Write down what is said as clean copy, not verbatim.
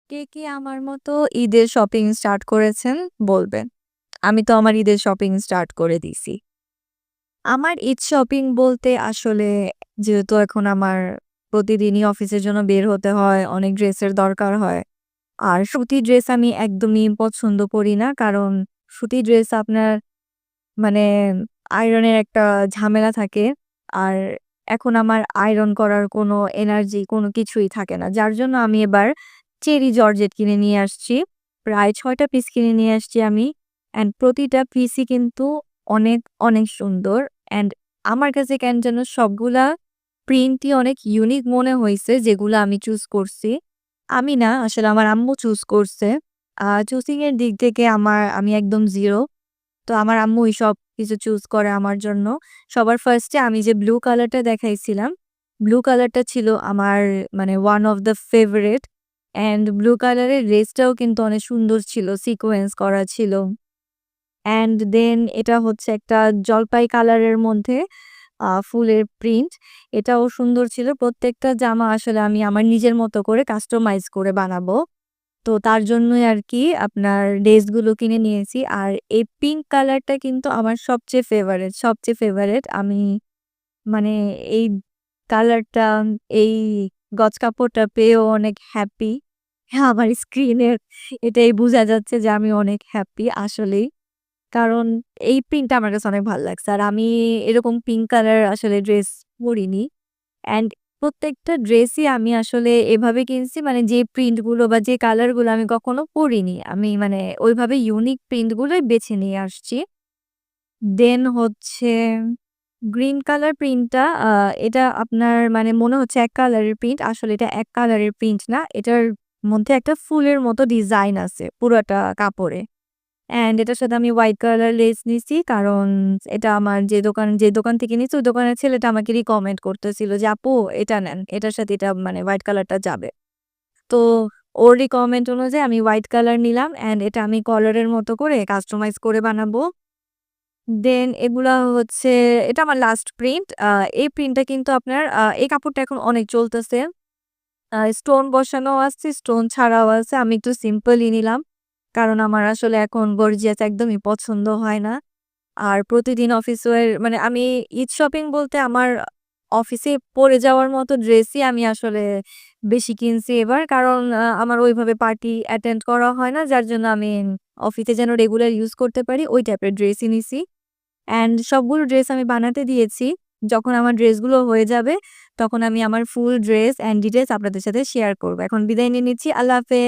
কে, কে আমার মতো ঈদের শপিং স্টার্ট করেছেন বলবেন? আমি তো আমার ঈদের শপিং স্টার্ট করে দিছি। আমার ঈদ শপিং বলতে আসলে যেহেতু এখন আমার প্রতিদিনই অফিসের জন্য বের হতে হয়, অনেক ড্রেসের দরকার হয়। আর সুতি ড্রেস আমি একদমই পছন্দ করি না। কারণ সুতি ড্রেস আপনার মানে আয়রনের একটা ঝামেলা থাকে। আর এখন আমার আয়রন করার কোনো এনার্জি কোনো কিছুই থাকে না। যার জন্য আমি এবার চেরি জর্জেট কিনে নিয়ে আসছি। প্রায় ৬ টা পিস কিনে নিয়ে আসছি আমি। অ্যান্ড প্রতিটা পিসই কিন্তু অনেক, অনেক সুন্দর। অ্যান্ড আমার কাছে কেন যেন সবগুলা প্রিন্টই অনেক ইউনিক মনে হইছে যেগুলা আমি চুজ করছি। আমি না আসলে আমার আম্মু চুজ করছে। চুজিং এর দিক থেকে আমি একদম 0। তো আমার আম্মু সব কিছু চুজ করে আমার জন্য। সবার ফার্স্ট এ আমি যে ব্লু কালারটা দেখাইছিলাম, ব্লু কালারটা ছিল আমার মানে one of the favourite. And blue কালারের লেসটাও কিন্তু অনেক সুন্দর ছিল, সিকোয়েন্স করা ছিল। অ্যান্ড দেন এটা হচ্ছে একটা জলপাই কালারের মধ্যে ফুলের প্রিন্ট। এটাও সুন্দর ছিল। প্রত্যেকটা জামা আসলে আমি আমার নিজের মতো করে কাস্টমাইজ করে বানাবো। তো তার জন্যই আরকি আপনার লেসগুলো কিনে নিয়েছি। আর এই পিঙ্ক কালারটা কিন্তু আমার সবচেয়ে ফেভারাইট, সবচেয়ে ফেভারাইট। আমি মানে এই কালারটা, এই গজ কাপড়টা পেয়েও অনেক হ্যাপি। হ্যাঁ, আমার স্ক্রিনের এটাই বুঝা যাচ্ছে যে আমি অনেক হ্যাপি আসলেই। কারণ এই প্রিন্টটা আমার কাছে অনেক ভাল লাগছে। আর আমি এরকম পিঙ্ক কালার আসলে ড্রেস পরিনি। অ্যান্ড প্রত্যেকটা ড্রেসই আমি আসলে এভাবে কিনছি মানে যে প্রিন্ট গুলো বা যে কালার গুলো আমি কখনো পরিনি। আমি মানে ওইভাবে ইউনিক প্রিন্ট গুলোই বেছে নিয়ে আসছি। দেন হচ্ছে গ্রিন কালার প্রিন্টটা এটা আপনার মানে মনে হচ্ছে এক কালারের প্রিন্ট। আসলে এটা এক কালারের প্রিন্ট না। এটার মধ্যে একটা ফুলের মতো ডিজাইন আছে পুরাটা কাপড়ে। অ্যান্ড এটার সাথে আমি হোয়াইট কালার লেস নিছি। কারণ এটা আমার যে দোকান থেকে নিছি ওই দোকানের ছেলেটা আমাকে রিকমেন্ড করতেছিল যে, "আপু এটা নেন। এটার সাথে এটা মানে হোয়াইট কালারটা যাবে।" তো ওর রিকমেন্ড অনুযায়ী আমি হোয়াইট কালার নিলাম অ্যান্ড এটা আমি কলারের মতো করে কাস্টমাইজ করে বানাবো। দেন এগুলা হচ্ছে এটা আমার লাস্ট প্রিন্ট। এই প্রিন্টটা কিন্তু আপনার এই কাপড়টা এখন অনেক চলতেছে। স্টোন বসানোও আছে, স্টোন ছাড়াও আছে। আমি একটু সিম্পলই নিলাম। কারণ আমার আসলে এখন গর্জিয়াস একদমই পছন্দ হয় না। আর প্রতিদিন অফিস ওয়্যার মানে আমি ঈদ শপিং বলতে আমার অফিসে পরে যাওয়ার মতো ড্রেসই আমি আসলে বেশি কিনছি এবার। কারণ আমার ওইভাবে পার্টি অ্যাটেন্ড করা হয় না। যার জন্য আমি অফিসে যেন রেগুলার ইউজ করতে পারি ওই টাইপের ড্রেসই নিছি। অ্যান্ড সবগুলো ড্রেস আমি বানাতে দিয়েছি। যখন আমার ড্রেসগুলো হয়ে যাবে তখন আমি আমার ফুল ড্রেস অ্যান্ড ডিটেইলস আপনাদের সাথে শেয়ার করব। এখন বিদায় নিয়ে নিচ্ছি। আল্লাহ হাফেজ।